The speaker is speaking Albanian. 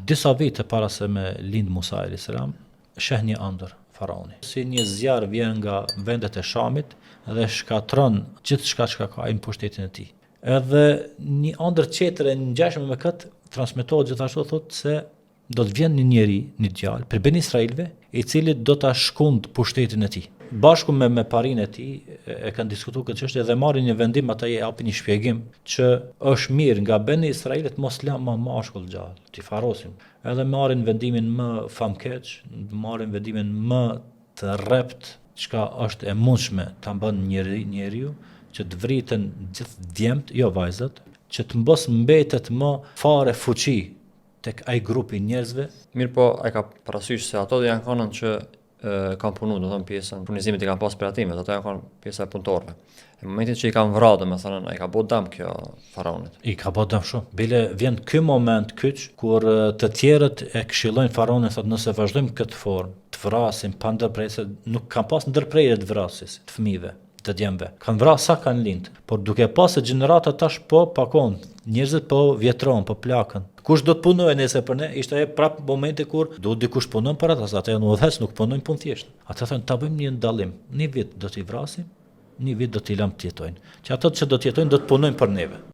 Disa vite para se me lind Musa a.s. sheh një ëndër faraoni. Si një zjarr vjen nga vendet e Shamit dhe shkatron gjithçka që ka ai në pushtetin e tij. Edhe një ëndër tjetër e ngjashme me këtë transmetohet gjithashtu, thotë se do të vjen një njeri, një djalë për ben Israilve, i cili do ta shkund pushtetin e tij. Bashku me parin e tij e kanë diskutuar këtë çështje dhe marrin një vendim, ata i japin një shpjegim që është mirë nga ben Israilit mos la më mashkull gjallë, ti farosim. Edhe marrin vendimin më famkeq, marrin vendimin më të rrept, çka është e mundshme ta bën njeriu, që të vriten gjithë djemt, jo vajzat, që të mos mbetet më fare fuqi tek ai grupi njerëzve. Mirë po, ai ka parasysh se ato janë kanën që kanë punu, do thënë pjesën punizimit i kanë pas piratimet, ato janë kanë pjesa e punëtorëve. Në momentin që i kanë vrarë, domethënë ai ka bë dëm kjo faraonit. I ka bë dëm shumë. Bile vjen ky moment kyç kur të tjerët e këshillojnë faraonin, thotë nëse vazhdojmë këtë formë, të vrasim pa ndërprerje, nuk kanë pas ndërprerje të vrasjes të fëmijëve, të djemve. Kanë vrarë sa kanë lind, por duke pasë gjenerata tash po pakon, njerëzit po vjetron, po plakën. Kush do të punojë nëse për ne, ishte e prap momenti kur do dikush punon për ata, ata janë udhëhes, nuk punojnë punë thjesht. Ata thonë ta bëjmë një ndallim. Një vit do t'i vrasim, një vit do t'i lëm të jetojnë. Që ato që do të jetojnë do të punojnë për neve.